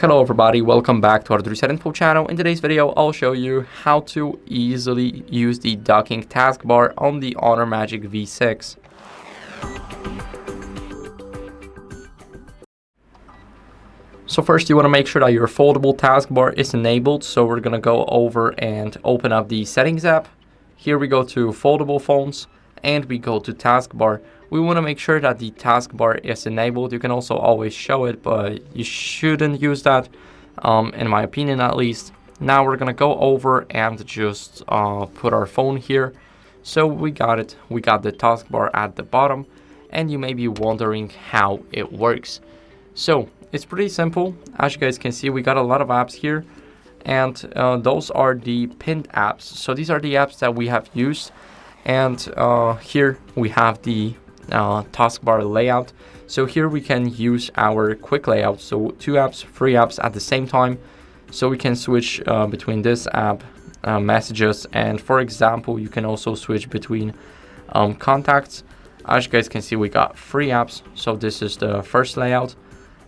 Hello everybody, welcome back to HardReset.Info channel. In today's video, I'll show you how to easily use the docking taskbar on the Honor Magic V6. So first you want to make sure that your foldable taskbar is enabled. So we're going to go over and open up the settings app. Here we go to foldable phones and we go to taskbar. We want to make sure that the taskbar is enabled. You can also always show it, but you shouldn't use that, in my opinion at least. Now we're gonna go over and just put our phone here. So we got it. We got the taskbar at the bottom, and you may be wondering how it works. So it's pretty simple. As you guys can see, we got a lot of apps here, and those are the pinned apps. So these are the apps that we have used, and here we have the taskbar layout. So here we can use our quick layout, so 2 apps, 3 apps at the same time. So we can switch between this app, messages, and for example you can also switch between contacts. As you guys can see, we got 3 apps, so this is the first layout.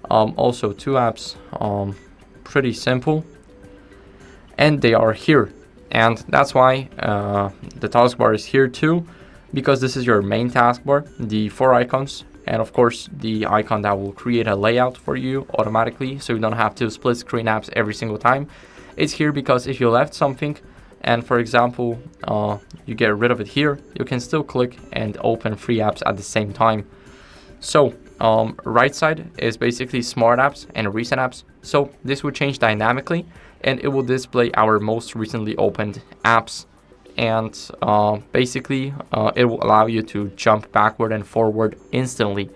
Also 2 apps, pretty simple, and they are here, and that's why the taskbar is here too, because this is your main taskbar, the 4 icons, and of course the icon that will create a layout for you automatically, so you don't have to split screen apps every single time. It's here because if you left something and for example you get rid of it here, you can still click and open 3 apps at the same time. So right side is basically smart apps and recent apps, so this will change dynamically and it will display our most recently opened apps. And basically it will allow you to jump backward and forward instantly.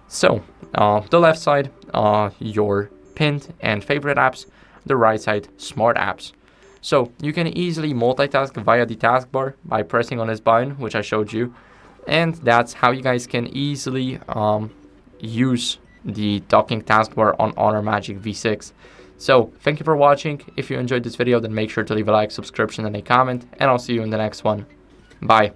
So the left side, your pinned and favorite apps, the right side, smart apps. So you can easily multitask via the taskbar by pressing on this button, which I showed you, and that's how you guys can easily use the docking taskbar on Honor Magic V6. So thank you for watching. If you enjoyed this video, then make sure to leave a like, subscription, and a comment, and I'll see you in the next one. Bye.